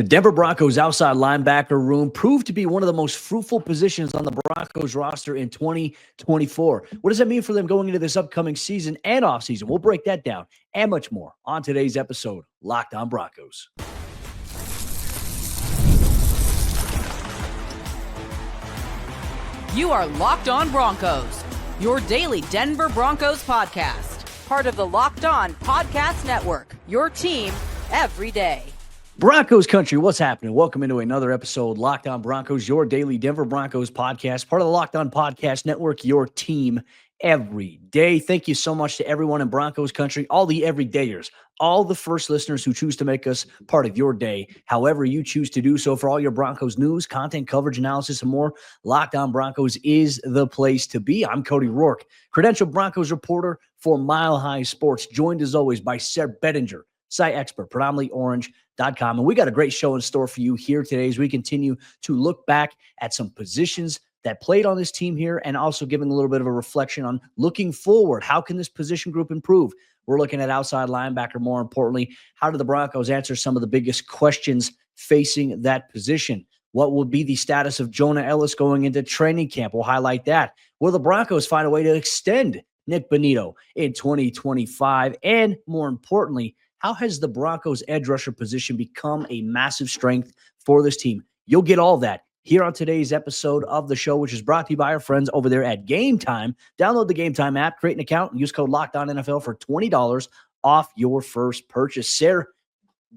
The Denver Broncos outside linebacker room proved to be one of the most fruitful positions on the Broncos roster in 2024. What does that mean for them going into this upcoming season and offseason? We'll break that down and much more on today's episode, Locked On Broncos. You are Locked On Broncos, your daily Denver Broncos podcast. Part of the Locked On Podcast Network, your team every day. Broncos Country, what's happening? Welcome into another episode, Locked On Broncos, your daily Denver Broncos podcast, part of the Locked On Podcast Network, your team every day. Thank you so much to everyone in Broncos Country, all the everydayers, all the first listeners who choose to make us part of your day, however you choose to do so. For all your Broncos news, content, coverage, analysis, and more, Locked On Broncos is the place to be. I'm Cody Roark, credentialed Broncos reporter for Mile High Sports, joined as always by Sayre Bedinger, site expert, predominantly orange.com. And we got a great show in store for you here today as we continue to look back at some positions that played on this team here and also giving a little bit of a reflection on looking forward. How can this position group improve? We're looking at outside linebacker. More importantly, how do the Broncos answer some of the biggest questions facing that position? What will be the status of Jonah Elliss going into training camp? We'll highlight that. Will the Broncos find a way to extend Nik Bonitto in 2025? And more importantly, how has the Broncos edge rusher position become a massive strength for this team? You'll get all that here on today's episode of the show, which is brought to you by our friends over there at Game Time. Download the Game Time app, create an account, and use code LOCKEDONNFL for $20 off your first purchase. Sayre,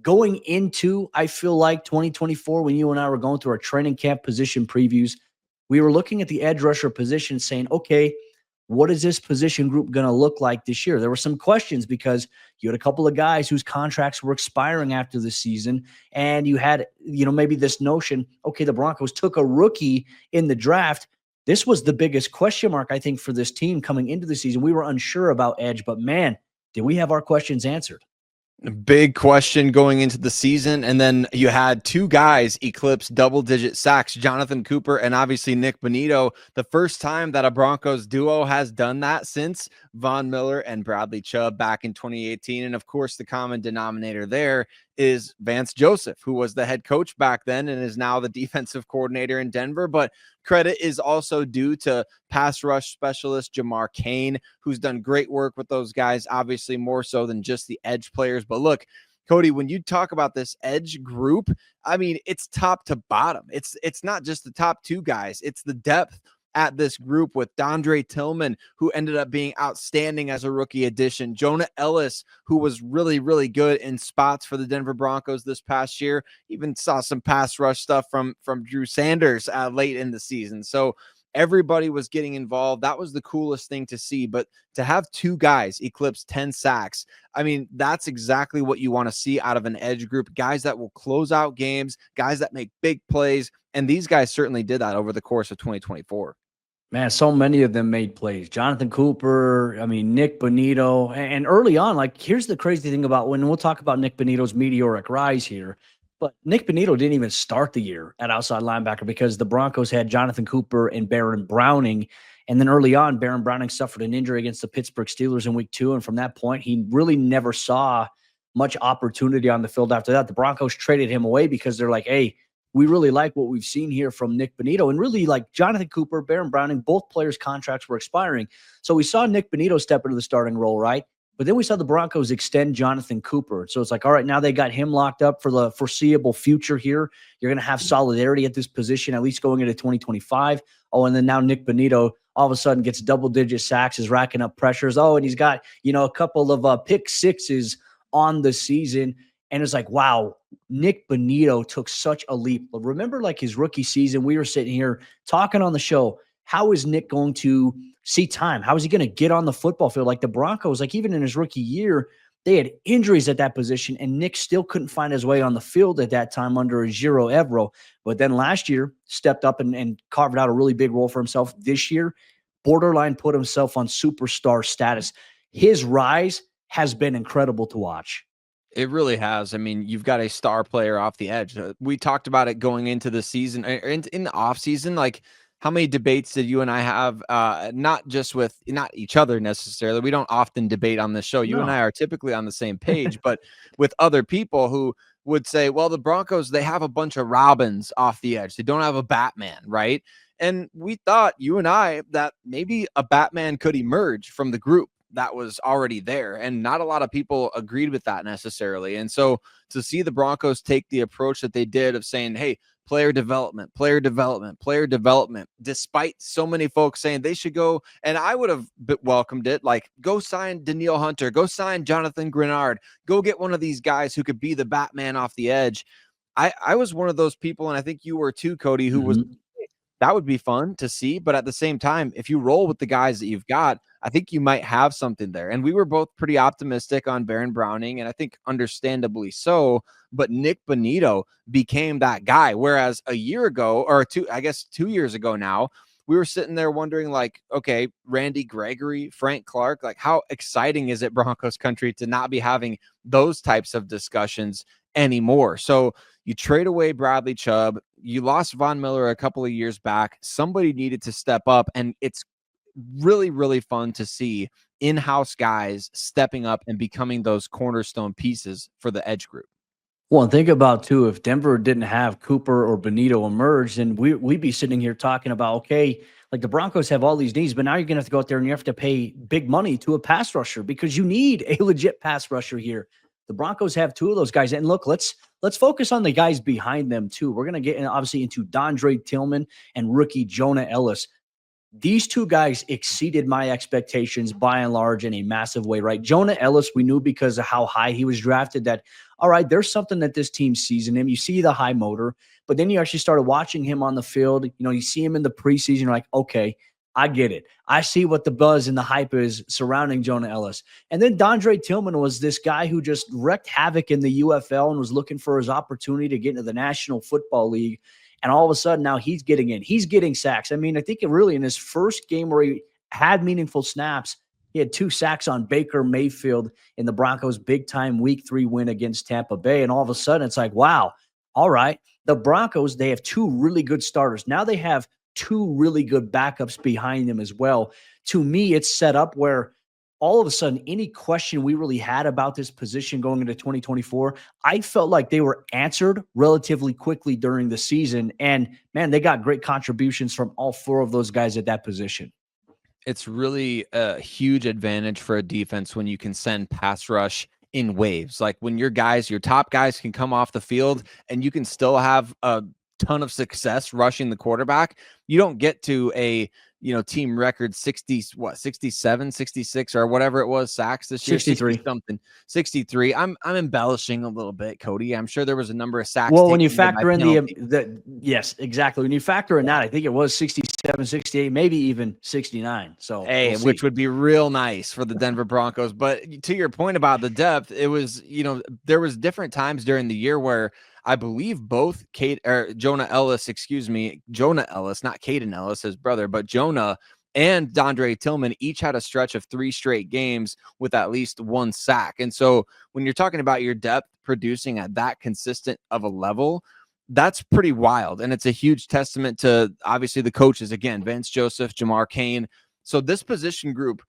going into, I feel like 2024, when you and I were going through our training camp position previews, we were looking at the edge rusher position saying, okay, what is this position group going to look like this year? There were some questions because you had a couple of guys whose contracts were expiring after the season, and you had, maybe this notion, okay, the Broncos took a rookie in the draft. This was the biggest question mark, I think, for this team coming into the season. We were unsure about edge, but man, did we have our questions answered? Big question going into the season, and then you had two guys eclipse double-digit sacks, Jonathon Cooper and obviously Nik Bonitto. The first time that a Broncos duo has done that since Von Miller and Bradley Chubb back in 2018. And of course, the common denominator there is Vance Joseph, who was the head coach back then and is now the defensive coordinator in Denver. But credit is also due to pass rush specialist Jamar Cain, who's done great work with those guys, obviously more so than just the edge players. But look, Cody, when you talk about this edge group, I mean, it's top to bottom. It's not just the top two guys. It's the depth at this group with Dondrea Tillman, who ended up being outstanding as a rookie addition. Jonah Elliss, who was really, really good in spots for the Denver Broncos this past year. Even saw some pass rush stuff from Drew Sanders late in the season. So everybody was getting involved. That was the coolest thing to see. But to have two guys eclipse 10 sacks, I mean, that's exactly what you want to see out of an edge group. Guys that will close out games, guys that make big plays. And these guys certainly did that over the course of 2024. Man, so many of them made plays. Jonathon Cooper, Nik Bonitto. And early on, here's the crazy thing about when we'll talk about Nik Bonitto's meteoric rise here. But Nik Bonitto didn't even start the year at outside linebacker because the Broncos had Jonathon Cooper and Baron Browning. And then early on, Baron Browning suffered an injury against the Pittsburgh Steelers in week 2. And from that point, he really never saw much opportunity on the field after that. The Broncos traded him away because they're like, hey, we really like what we've seen here from Nik Bonitto. And really, Jonathon Cooper, Baron Browning, both players' contracts were expiring. So we saw Nik Bonitto step into the starting role, right? But then we saw the Broncos extend Jonathon Cooper. So it's like, all right, now they got him locked up for the foreseeable future here. You're going to have solidarity at this position, at least going into 2025. Oh, and then now Nik Bonitto all of a sudden gets double-digit sacks, is racking up pressures. Oh, and he's got, a couple of pick sixes on the season. And it's like, wow, Nik Bonitto took such a leap. But remember, his rookie season, we were sitting here talking on the show, how is Nik going to see time? How is he going to get on the football field? The Broncos, even in his rookie year, they had injuries at that position, and Nik still couldn't find his way on the field at that time under Ejiro Evero. But then last year, stepped up and carved out a really big role for himself. This year, borderline put himself on superstar status. His rise has been incredible to watch. It really has. I mean, you've got a star player off the edge. We talked about it going into the season, in the offseason. How many debates did you and I have? Not just with not each other necessarily. We don't often debate on this show. You and I are typically on the same page, but with other people who would say, well, the Broncos, they have a bunch of Robins off the edge. They don't have a Batman, right? And we thought, you and I, that maybe a Batman could emerge from the group that was already there. And not a lot of people agreed with that necessarily. And so to see the Broncos take the approach that they did of saying, hey, player development, player development, player development, despite so many folks saying they should go, and I would have welcomed it, like, go sign Danielle Hunter, go sign Jonathan Grenard, go get one of these guys who could be the Batman off the edge. I was one of those people, and I think you were too, Cody, who was, that would be fun to see. But at the same time, if you roll with the guys that you've got, I think you might have something there. And we were both pretty optimistic on Baron Browning, and I think understandably so. But Nik Bonitto became that guy. Whereas a year ago, or 2 years ago now, we were sitting there wondering, like, okay, Randy Gregory, Frank Clark, like, how exciting is it, Broncos country, to not be having those types of discussions anymore? So you trade away Bradley Chubb. You lost Von Miller a couple of years back. Somebody needed to step up, and it's really, really fun to see in-house guys stepping up and becoming those cornerstone pieces for the edge group. Well, and think about too, if Denver didn't have Cooper or Bonitto emerge, then we'd be sitting here talking about, okay, like the Broncos have all these needs, but now you're going to have to go out there and you have to pay big money to a pass rusher because you need a legit pass rusher here. The Broncos have two of those guys. And look, let's focus on the guys behind them too. We're going to get obviously into Dondrea Tillman and rookie Jonah Elliss. These two guys exceeded my expectations by and large in a massive way, right? Jonah Elliss, we knew because of how high he was drafted that, all right, there's something that this team sees in him. You see the high motor, but then you actually started watching him on the field. You know, you see him in the preseason, you're like, okay, I get it. I see what the buzz and the hype is surrounding Jonah Elliss. And then Dondrea Tillman was this guy who just wreaked havoc in the UFL and was looking for his opportunity to get into the National Football League. And all of a sudden now he's getting in. He's getting sacks. I mean, I think really in his first game where he had meaningful snaps, he had 2 sacks on Baker Mayfield in the Broncos' big-time Week 3 win against Tampa Bay. And all of a sudden it's like, wow, all right. The Broncos, they have 2 really good starters. Now they have 2 really good backups behind them as well. To me, it's set up where all of a sudden, any question we really had about this position going into 2024, I felt like they were answered relatively quickly during the season. And man, they got great contributions from all 4 of those guys at that position. It's really a huge advantage for a defense when you can send pass rush in waves. Like when your top guys can come off the field and you can still have a ton of success rushing the quarterback. You don't get to a team record 67, 66 or whatever it was sacks this year. 63 something. 63. I'm embellishing a little bit, Cody. I'm sure there was a number of sacks. Well, when you factor in the yes, exactly. When you factor in that, I think it was 67, 68, maybe even 69. So hey, which would be real nice for the Denver Broncos. But to your point about the depth, it was, there was different times during the year where I believe both Jonah Elliss, not Caden Ellis, his brother, but Jonah and Dondrea Tillman each had a stretch of 3 straight games with at least 1 sack. And so when you're talking about your depth producing at that consistent of a level, that's pretty wild. And it's a huge testament to obviously the coaches, again, Vance Joseph, Jamar Cain. So this position group,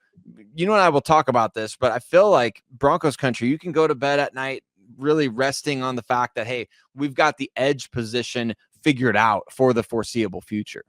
you and I will talk about this, but I feel like Broncos country, you can go to bed at night really resting on the fact that, hey, we've got the edge position figured out for the foreseeable future.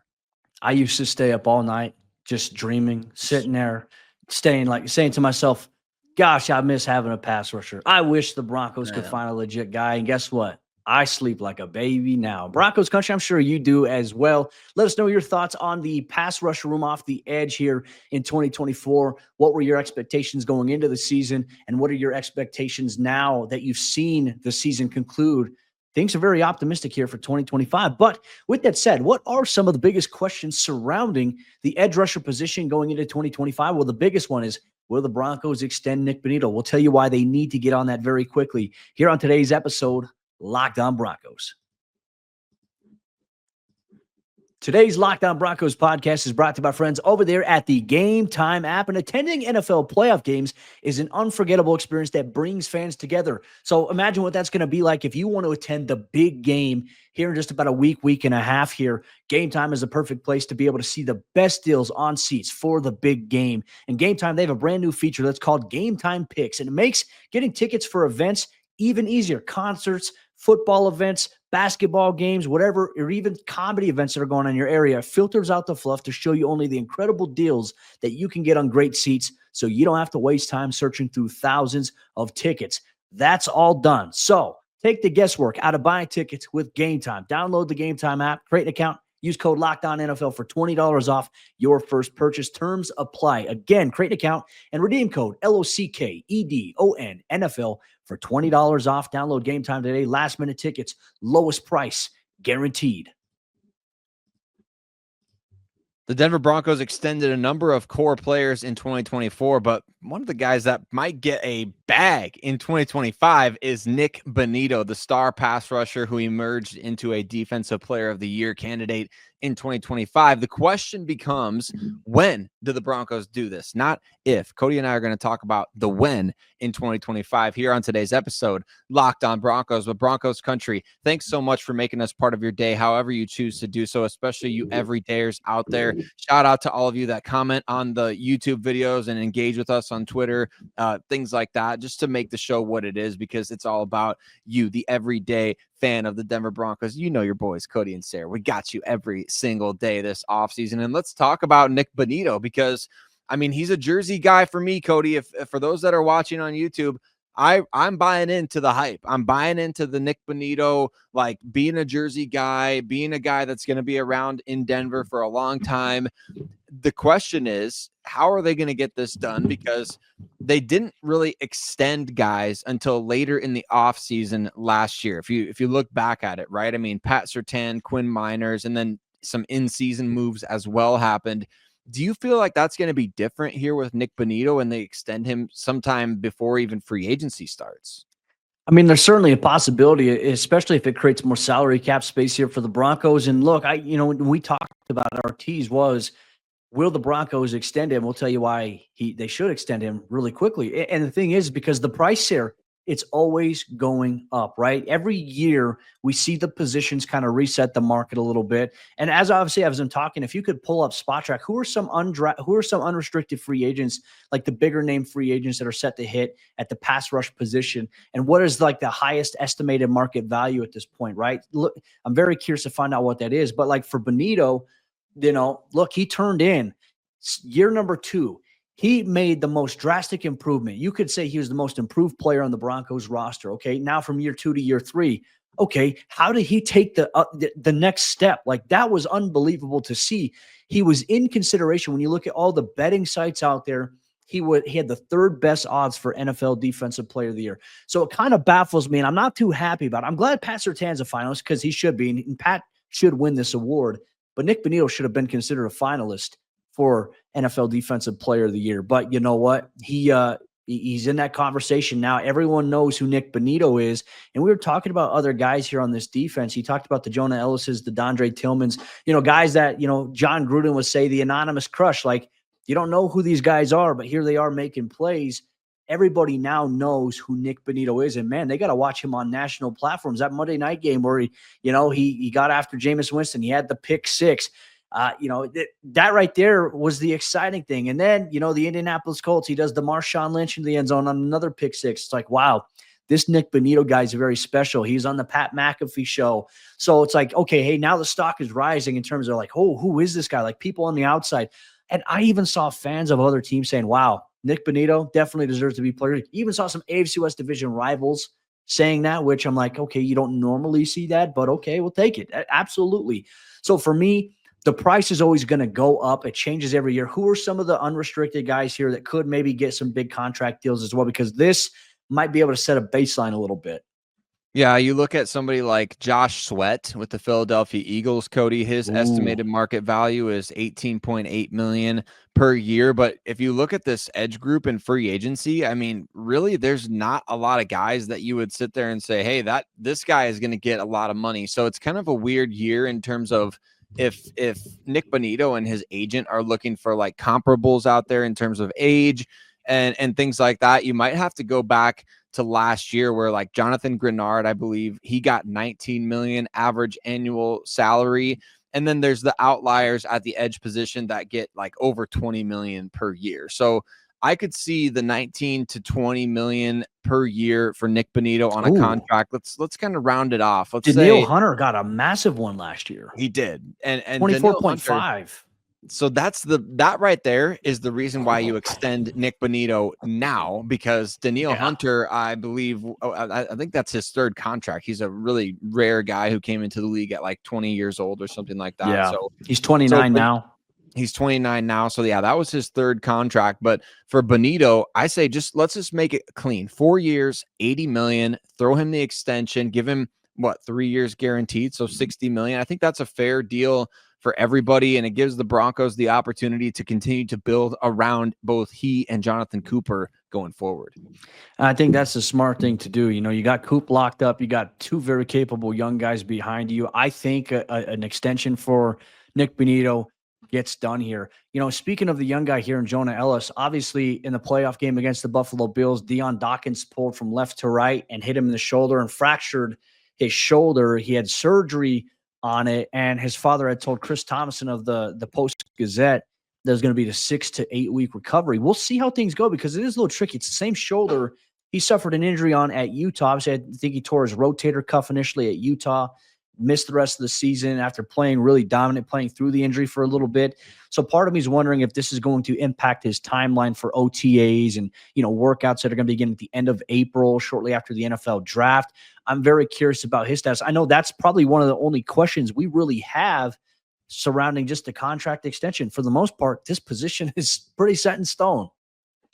I used to stay up all night just dreaming, sitting there, saying to myself, gosh, I miss having a pass rusher. I wish the Broncos could find a legit guy. And guess what? I sleep like a baby now. Broncos country, I'm sure you do as well. Let us know your thoughts on the pass rusher room off the edge here in 2024. What were your expectations going into the season? And what are your expectations now that you've seen the season conclude? Things are very optimistic here for 2025. But with that said, what are some of the biggest questions surrounding the edge rusher position going into 2025? Well, the biggest one is, will the Broncos extend Nik Bonitto? We'll tell you why they need to get on that very quickly here on today's episode, Locked On Broncos. Today's Locked On Broncos podcast is brought to you by friends over there at the Game Time app. And attending NFL playoff games is an unforgettable experience that brings fans together. So imagine what that's going to be like if you want to attend the big game here in just about a week and a half here. Game Time is a perfect place to be able to see the best deals on seats for the big game. And Game Time, they have a brand new feature that's called Game Time Picks. And it makes getting tickets for events even easier. Concerts, football events, basketball games, whatever, or even comedy events that are going on in your area. Filters out the fluff to show you only the incredible deals that you can get on great seats, so you don't have to waste time searching through thousands of tickets. That's all done. So take the guesswork out of buying tickets with Game Time. Download the Game Time app, create an account, use code LOCKEDONNFL for $20 off your first purchase. Terms apply. Again, create an account and redeem code LOCKEDON NFL for $20 off. Download Game Time today. Last minute tickets, lowest price guaranteed. The Denver Broncos extended a number of core players in 2024, but one of the guys that might get a bag in 2025 is Nik Bonitto, the star pass rusher who emerged into a Defensive Player of the Year candidate in 2025. The question becomes, when do the Broncos do this? Not if. Cody and I are going to talk about the when in 2025 here on today's episode, Locked On Broncos with Broncos Country. Thanks so much for making us part of your day, however you choose to do so, especially you everydayers out there. Shout out to all of you that comment on the YouTube videos and engage with us on Twitter, things like that, just to make the show what it is, because it's all about you, the everyday fan of the Denver Broncos. You know your boys, Cody and Sayre. We got you every single day this offseason. And let's talk about Nik Bonitto, because, I mean, he's a Jersey guy for me, Cody. If for those that are watching on YouTube, I'm buying into the hype. I'm buying into the Nik Bonitto, like being a Jersey guy, being a guy that's going to be around in Denver for a long time. The question is, how are they going to get this done? Because they didn't really extend guys until later in the offseason last year. If you look back at it, right? I mean, Pat Surtain, Quinn Miners, and then some in-season moves as well happened. Do you feel like that's going to be different here with Nik Bonitto and they extend him sometime before even free agency starts? I mean, there's certainly a possibility, especially if it creates more salary cap space here for the Broncos. And look, when we talked about our tease was, will the Broncos extend him? We'll tell you why they should extend him really quickly. And the thing is, because the price here, it's always going up, right? Every year we see the positions kind of reset the market a little bit. And as I'm talking, if you could pull up Spot Track, who are some unrestricted free agents, like the bigger name free agents that are set to hit at the pass rush position, and what is like the highest estimated market value at this point, right? Look, I'm very curious to find out what that is. But like for Bonitto, look, he turned in year number 2. He made the most drastic improvement. You could say he was the most improved player on the Broncos roster. Okay. Now from year 2 to year 3. Okay. How did he take the next step? Like, that was unbelievable to see. He was in consideration. When you look at all the betting sites out there, he had the 3rd best odds for NFL Defensive Player of the Year. So it kind of baffles me, and I'm not too happy about it. I'm glad Pat Surtain's a finalist, because he should be, and Pat should win this award. But Nik Bonitto should have been considered a finalist for NFL Defensive Player of the Year. But you know what? He's in that conversation now. Everyone knows who Nik Bonitto is. And we were talking about other guys here on this defense. He talked about the Jonah Ellis's, the Dondrea Tillmans, guys that, John Gruden would say the anonymous crush. Like, you don't know who these guys are, but here they are making plays. Everybody now knows who Nik Bonitto is. And man, they got to watch him on national platforms. That Monday night game where he got after Jameis Winston, he had the pick 6. That right there was the exciting thing. And then, the Indianapolis Colts, he does the Marshawn Lynch in the end zone on another pick 6. It's like, wow, this Nik Bonitto guy is very special. He's on the Pat McAfee show. So it's like, okay, hey, now the stock is rising in terms of like, oh, who is this guy? Like, people on the outside. And I even saw fans of other teams saying, wow, Nik Bonitto definitely deserves to be player. Even saw some AFC West division rivals saying that, which I'm like, okay, you don't normally see that, but okay, we'll take it. Absolutely. So for me, the price is always going to go up. It changes every year. Who are some of the unrestricted guys here that could maybe get some big contract deals as well? Because this might be able to set a baseline a little bit. Yeah, you look at somebody like Josh Sweat with the Philadelphia Eagles, Cody, his estimated market value is $18.8 million per year. But if you look at this edge group in free agency, I mean, really, there's not a lot of guys that you would sit there and say, hey, this guy is going to get a lot of money. So it's kind of a weird year in terms of if Nik Bonitto and his agent are looking for like comparables out there in terms of age and things like that. You might have to go back to last year where like Jonathan Grenard, I believe he got 19 million average annual salary. And then there's the outliers at the edge position that get like over 20 million per year. So I could see the 19 to 20 million per year for Nik Bonitto on a Ooh. contract. Let's kind of round it off. Let's Danielle say Hunter got a massive one last year. he did. And Danielle Hunter, 24.5. so that right there is the reason why you extend Nik Bonitto now, because Danielle Hunter, I believe, I think that's his third contract. He's a really rare guy who came into the league at like 20 years old or something like that. Yeah. So He's 29 now. He's 29 now. So yeah, that was his third contract. But for Bonitto, I say let's just make it clean. 4 years, 80 million, throw him the extension, give him 3 years guaranteed. So 60 million. I think that's a fair deal for everybody. And it gives the Broncos the opportunity to continue to build around both he and Jonathon Cooper going forward. I think that's the smart thing to do. You got Coop locked up. You got two very capable young guys behind you. I think an extension for Nik Bonitto gets done here. Speaking of the young guy here in Jonah Elliss, obviously in the playoff game against the Buffalo Bills, Dion Dawkins pulled from left to right and hit him in the shoulder and fractured his shoulder. He had surgery on it, and his father had told Chris Thomason of the Post-Gazette there's going to be the 6 to 8 week recovery. We'll see how things go because it is a little tricky. It's the same shoulder he suffered an injury on at Utah. Obviously, I think he tore his rotator cuff initially at Utah, missed the rest of the season after playing really dominant, playing through the injury for a little bit. So part of me is wondering if this is going to impact his timeline for OTAs and, workouts that are going to begin at the end of April, shortly after the NFL draft. I'm very curious about his status. I know that's probably one of the only questions we really have surrounding just the contract extension. For the most part, this position is pretty set in stone.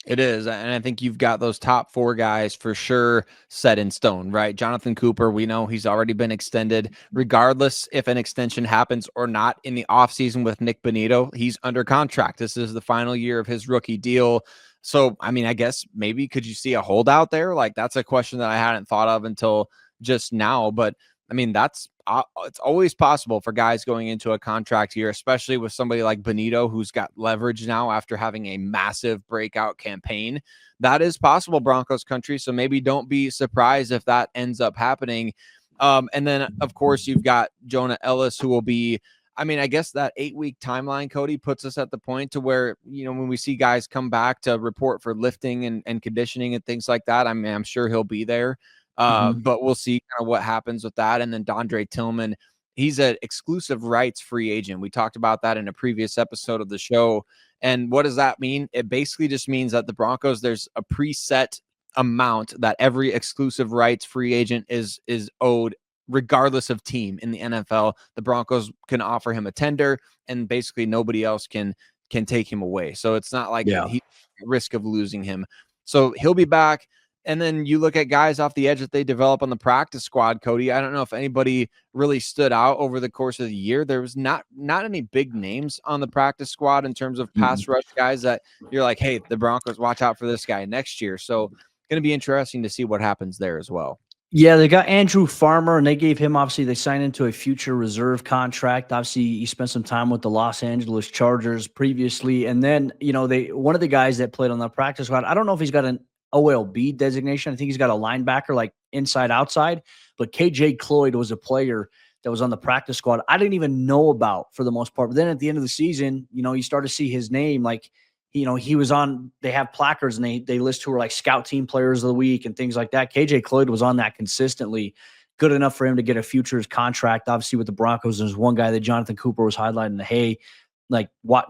It is. And I think you've got those top 4 guys for sure set in stone, right? Jonathon Cooper, we know he's already been extended. Regardless if an extension happens or not in the offseason with Nik Bonitto, he's under contract. This is the final year of his rookie deal. So, I mean, I guess maybe could you see a holdout there? Like, that's a question that I hadn't thought of until just now. But I mean, it's always possible for guys going into a contract year, especially with somebody like Bonitto, who's got leverage now after having a massive breakout campaign. That is possible, Broncos country. So maybe don't be surprised if that ends up happening. And then, of course, you've got Jonah Elliss, who will be, I mean, I guess that 8-week timeline, Cody, puts us at the point to where, when we see guys come back to report for lifting and conditioning and things like that, I mean, I'm sure he'll be there. But we'll see kind of what happens with that. And then Dondrea Tillman, he's an exclusive rights free agent. We talked about that in a previous episode of the show. And what does that mean? It basically just means that the Broncos, there's a preset amount that every exclusive rights free agent is owed, regardless of team in the NFL. The Broncos can offer him a tender, and basically nobody else can take him away. So it's not like he's at risk of losing him. So he'll be back. And then you look at guys off the edge that they develop on the practice squad, Cody. I don't know if anybody really stood out over the course of the year. There was not any big names on the practice squad in terms of pass rush guys that you're like, hey, the Broncos, watch out for this guy next year. So going to be interesting to see what happens there as well. Yeah, they got Andrew Farmer, and they gave him, obviously, they signed into a future reserve contract. Obviously, he spent some time with the Los Angeles Chargers previously. And then, one of the guys that played on the practice squad, I don't know if he's got an OLB designation. I think he's got a linebacker, like inside outside, but KJ Cloyd was a player that was on the practice squad I didn't even know about for the most part. But then at the end of the season, you start to see his name, like, he was on, they have placards and they list who are like scout team players of the week and things like that. KJ Cloyd was on that consistently, good enough for him to get a futures contract, obviously, with the Broncos. There's one guy that Jonathon Cooper was highlighting, hey, like, what,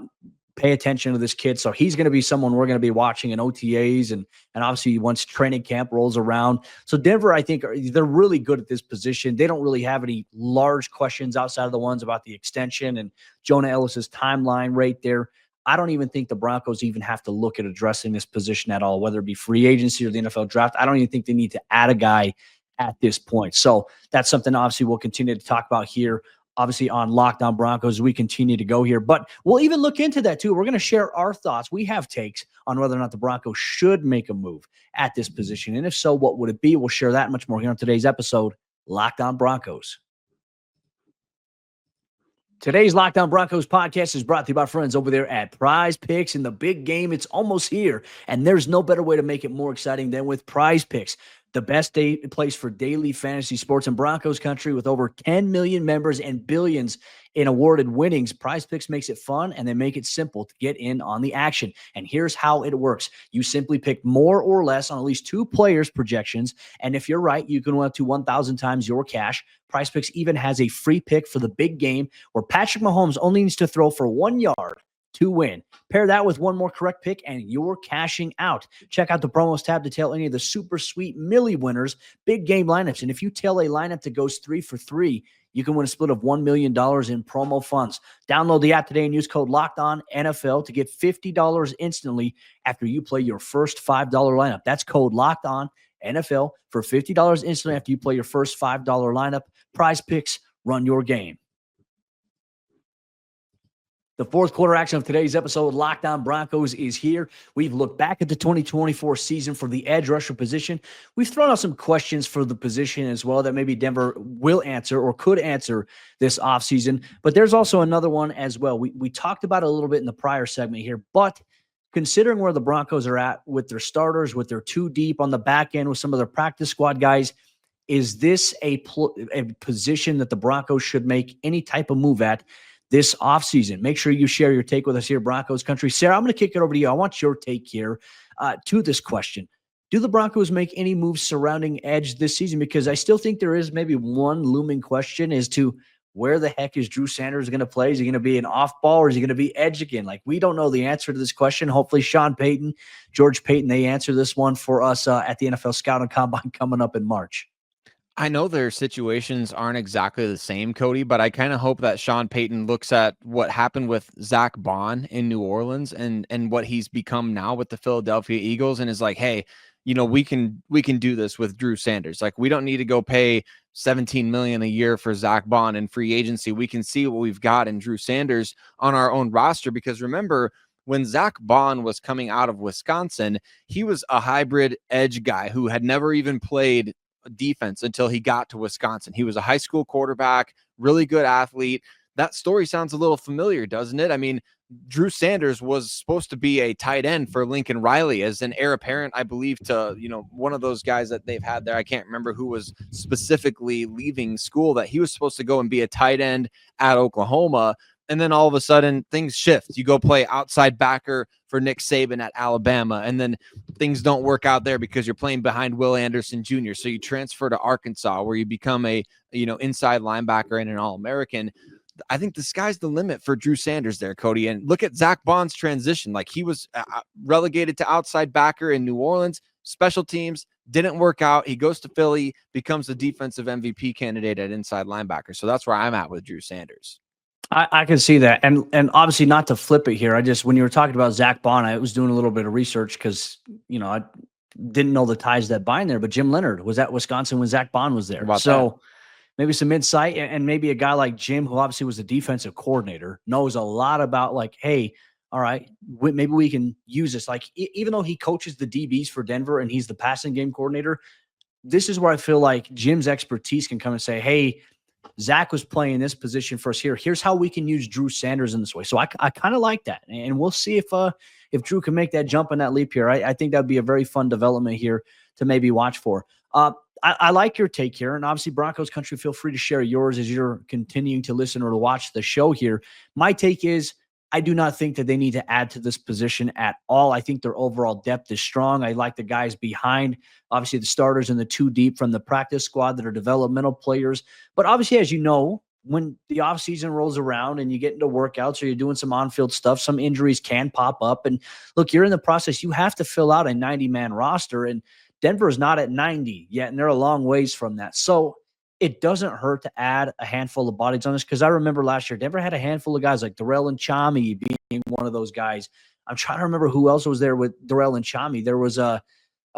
pay attention to this kid. So he's going to be someone we're going to be watching in OTAs and obviously once training camp rolls around. So Denver, I think, they're really good at this position. They don't really have any large questions outside of the ones about the extension and Jonah Ellis's timeline right there. I don't even think the Broncos even have to look at addressing this position at all, whether it be free agency or the NFL draft. I don't even think they need to add a guy at this point. So that's something obviously we'll continue to talk about here, obviously on Locked On Broncos, we continue to go here. But we'll even look into that too. We're going to share our thoughts. We have takes on whether or not the Broncos should make a move at this position. And if so, what would it be? We'll share that and much more here on today's episode, Locked On Broncos. Today's Locked On Broncos podcast is brought to you by our friends over there at Prize Picks. And the big game, it's almost here. And there's no better way to make it more exciting than with Prize Picks. the best place for daily fantasy sports in Broncos country with over 10 million members and billions in awarded winnings. Prize Picks makes it fun, and they make it simple to get in on the action. And here's how it works. You simply pick more or less on at least 2 players' projections, and if you're right, you can win up to 1,000 times your cash. Prize Picks even has a free pick for the big game where Patrick Mahomes only needs to throw for 1 yard to win. Pair that with one more correct pick and you're cashing out. Check out the promos tab to tail any of the super sweet Millie winners, big game lineups. And if you tail a lineup that goes 3 for 3, you can win a split of $1 million in promo funds. Download the app today and use code LOCKEDONNFL to get $50 instantly after you play your first $5 lineup. That's code LOCKEDONNFL for $50 instantly after you play your first $5 lineup. Prize Picks, run your game. The fourth quarter action of today's episode, Locked On Broncos, is here. We've looked back at the 2024 season for the edge rusher position. We've thrown out some questions for the position as well that maybe Denver will answer or could answer this offseason. But there's also another one as well. We talked about it a little bit in the prior segment here, but considering where the Broncos are at with their starters, with their 2 deep on the back end, with some of their practice squad guys, is this a position that the Broncos should make any type of move at this offseason? Make sure you share your take with us here, Broncos Country. Sayre, I'm going to kick it over to you. I want your take here to this question. Do the Broncos make any moves surrounding edge this season? Because I still think there is maybe one looming question as to where the heck is Drew Sanders going to play? Is he going to be an off ball or is he going to be edge again? Like, we don't know the answer to this question. Hopefully Sean Payton, George Payton, they answer this one for us at the NFL Scouting Combine coming up in March. I know their situations aren't exactly the same, Cody, but I kind of hope that Sean Payton looks at what happened with Zach Bond in New Orleans and what he's become now with the Philadelphia Eagles and is like, hey, you know, we can do this with Drew Sanders. Like, we don't need to go pay $17 million a year for Zach Bond in free agency. We can see what we've got in Drew Sanders on our own roster, because remember, when Zach Bond was coming out of Wisconsin, he was a hybrid edge guy who had never even played defense until he got to Wisconsin. He was a high school quarterback, really good athlete. That story sounds a little familiar, doesn't it? I mean, Drew Sanders was supposed to be a tight end for Lincoln Riley as an heir apparent, I believe, to, you know, one of those guys that they've had there. I can't remember who was specifically leaving school, that he was supposed to go and be a tight end at Oklahoma. And then all of a sudden things shift. You go play outside backer for Nick Saban at Alabama, and then things don't work out there because you're playing behind Will Anderson Jr. So you transfer to Arkansas, where you become a, you know, inside linebacker and an All-American. I think the sky's the limit for Drew Sanders there, Cody. And look at Zach Bond's transition. Like, he was relegated to outside backer in New Orleans, special teams, didn't work out. He goes to Philly, becomes the defensive MVP candidate at inside linebacker. So that's where I'm at with Drew Sanders. I can see that. And obviously, not to flip it here, when you were talking about Zach Bond, I was doing a little bit of research because, you know, I didn't know the ties that bind there, but Jim Leonard was at Wisconsin when Zach Bond was there. So maybe some insight, and maybe a guy like Jim, who obviously was the defensive coordinator, knows a lot about, like, hey, all right, maybe we can use this. Like, even though he coaches the DBs for Denver and he's the passing game coordinator, this is where I feel like Jim's expertise can come and say, hey, Zach was playing this position for us here. Here's how we can use Drew Sanders in this way. So I kind of like that. And we'll see if Drew can make that jump and that leap here. I think that'd be a very fun development here to maybe watch for. I like your take here. And obviously, Broncos Country, feel free to share yours as you're continuing to listen or to watch the show here. My take is, I do not think that they need to add to this position at all. I think their overall depth is strong. I like the guys behind, obviously the starters and the 2 deep from the practice squad that are developmental players. But obviously, as you know, when the offseason rolls around and you get into workouts or you're doing some on-field stuff, some injuries can pop up. And look, you're in the process. You have to fill out a 90-man roster, and Denver is not at 90 yet, and they're a long ways from that. So it doesn't hurt to add a handful of bodies on this, because I remember last year, Denver had a handful of guys like Darrell and Chami being one of those guys. I'm trying to remember who else was there with Darrell and Chami. There was a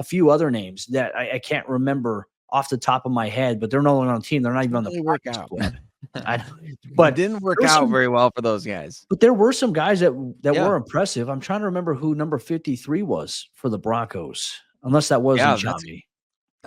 few other names that I can't remember off the top of my head, but they're no longer on the team. They're not even on the workout. But it didn't work out very well for those guys. But there were some guys that were impressive. I'm trying to remember who number 53 was for the Broncos, unless that was Chami.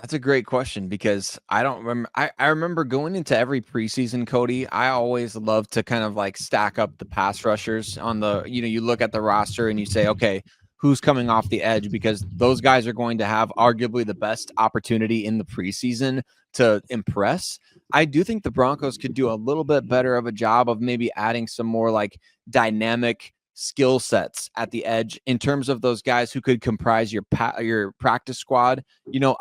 That's a great question, because I don't remember. I remember going into every preseason, Cody, I always love to kind of like stack up the pass rushers on the, you know, you look at the roster and you say, okay, who's coming off the edge, because those guys are going to have arguably the best opportunity in the preseason to impress. I do think the Broncos could do a little bit better of a job of maybe adding some more like dynamic skill sets at the edge in terms of those guys who could comprise your practice squad,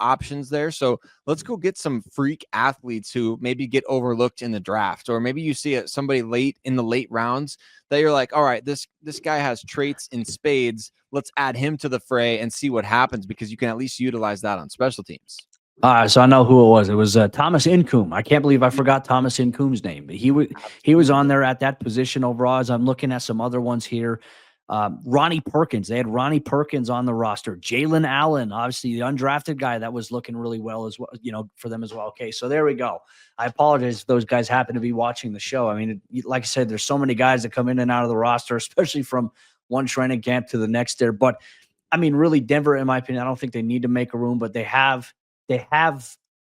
options there. So let's go get some freak athletes who maybe get overlooked in the draft, or maybe you see somebody late in the late rounds that you're like, all right, this guy has traits in spades. Let's add him to the fray and see what happens, because you can at least utilize that on special teams. So I know who it was. It was Thomas Incoom. I can't believe I forgot Thomas Incoom's name. He was on there at that position overall. As I'm looking at some other ones here, Ronnie Perkins. They had Ronnie Perkins on the roster. Jalen Allen, obviously the undrafted guy that was looking really well as well, for them as well. Okay, so there we go. I apologize if those guys happen to be watching the show. I mean, like I said, there's so many guys that come in and out of the roster, especially from one training camp to the next there. But I mean, really, Denver, in my opinion, I don't think they need to make a room, but they have,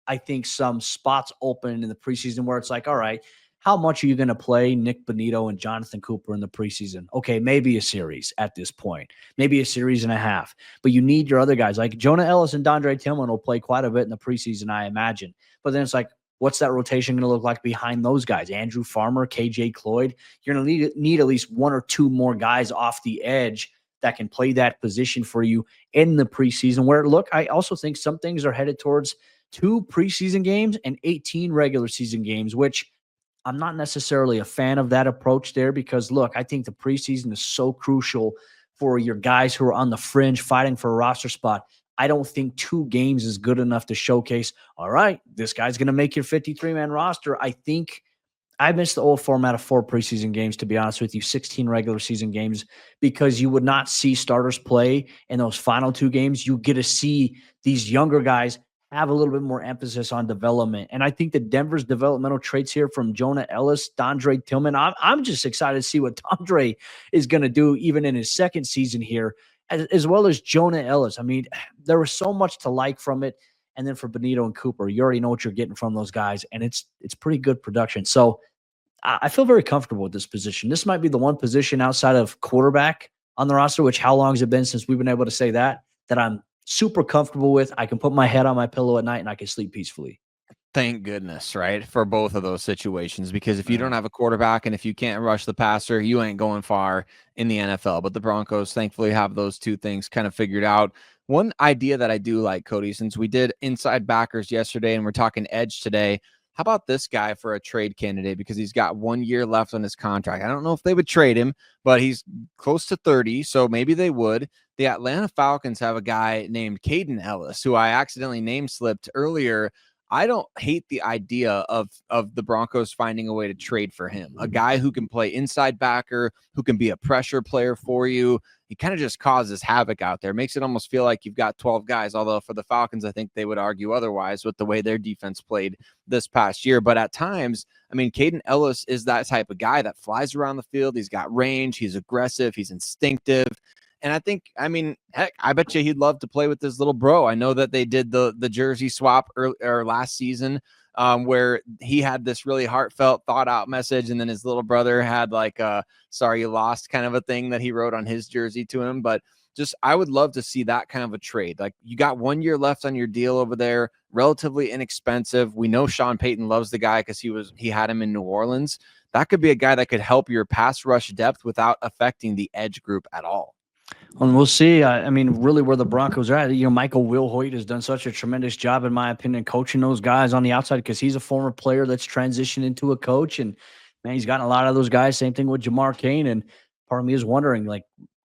I think, some spots open in the preseason where it's like, all right, how much are you going to play Nik Bonitto and Jonathon Cooper in the preseason? Okay, maybe a series at this point, maybe a series and a half. But you need your other guys. Like Jonah, Elliss, and Dondrea Tillman will play quite a bit in the preseason, I imagine. But then it's like, what's that rotation going to look like behind those guys? Andrew Farmer, KJ Cloyd. You're going to need at least one or two more guys off the edge that can play that position for you in the preseason, where, look, I also think some things are headed towards 2 preseason games and 18 regular season games, which I'm not necessarily a fan of that approach there, because, look, I think the preseason is so crucial for your guys who are on the fringe fighting for a roster spot. I don't think 2 games is good enough to showcase, all right, this guy's going to make your 53-man roster. I think I miss the old format of 4 preseason games, to be honest with you, 16 regular season games, because you would not see starters play in those final 2 games. You get to see these younger guys have a little bit more emphasis on development. And I think that Denver's developmental traits here from Jonah, Elliss, Dondrea Tillman, I'm just excited to see what Dondrea is going to do even in his second season here, as well as Jonah Elliss. I mean, there was so much to like from it. And then for Bonitto and Cooper, you already know what you're getting from those guys, and it's pretty good production. So I feel very comfortable with this position. This might be the one position outside of quarterback on the roster, which, how long has it been since we've been able to say that I'm super comfortable with. I can put my head on my pillow at night and I can sleep peacefully. Thank goodness, right, for both of those situations, because if you don't have a quarterback and if you can't rush the passer, you ain't going far in the NFL. But the Broncos thankfully have those 2 things kind of figured out. One idea that I do like, Cody, since we did inside backers yesterday and we're talking edge today, how about this guy for a trade candidate? Because he's got 1 year left on his contract. I don't know if they would trade him, but he's close to 30, so maybe they would. The Atlanta Falcons have a guy named Caden Elliss, who I accidentally name slipped earlier. I don't hate the idea of the Broncos finding a way to trade for him. A guy who can play inside backer, who can be a pressure player for you. He kind of just causes havoc out there. Makes it almost feel like you've got 12 guys, although for the Falcons, I think they would argue otherwise with the way their defense played this past year. But at times, I mean, Caden Elliss is that type of guy that flies around the field. He's got range. He's aggressive. He's instinctive. And I think, I mean, heck, I bet you he'd love to play with this little bro. I know that they did the jersey swap last season, where he had this really heartfelt, thought out message. And then his little brother had like a sorry you lost kind of a thing that he wrote on his jersey to him. But just, I would love to see that kind of a trade. Like, you got 1 year left on your deal over there, relatively inexpensive. We know Sean Payton loves the guy because he had him in New Orleans. That could be a guy that could help your pass rush depth without affecting the edge group at all. And we'll see. I mean, really, where the Broncos are at. Michael Wilhoit has done such a tremendous job, in my opinion, coaching those guys on the outside, because he's a former player that's transitioned into a coach. And, man, he's gotten a lot of those guys. Same thing with Jamar Cain. And part of me is wondering, like,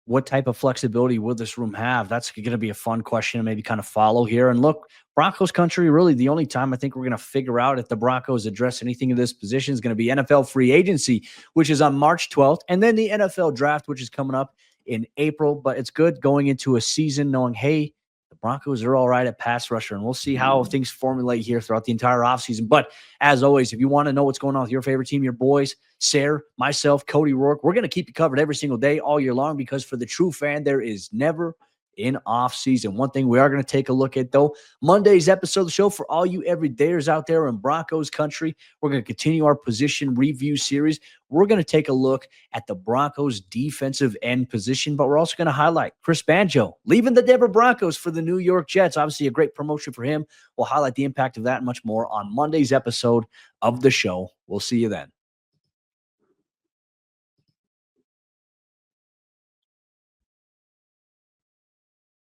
what type of flexibility will this room have? That's going to be a fun question to maybe kind of follow here. And look, Broncos country, really the only time I think we're going to figure out if the Broncos address anything in this position is going to be NFL free agency, which is on March 12th, and then the NFL draft, which is coming up in April. But it's good going into a season knowing, hey, the Broncos are all right at pass rusher, and we'll see how things formulate here throughout the entire offseason. But as always, if you want to know what's going on with your favorite team, your boys, Sayre, myself, Cody Roark, we're going to keep you covered every single day all year long, because for the true fan, there is never in offseason. One thing we are going to take a look at, though, Monday's episode of the show for all you everydayers out there in Broncos country, we're going to continue our position review series. We're going to take a look at the Broncos defensive end position, but we're also going to highlight Chris Banjo leaving the Denver Broncos for the New York Jets. Obviously, a great promotion for him. We'll highlight the impact of that and much more on Monday's episode of the show. We'll see you then.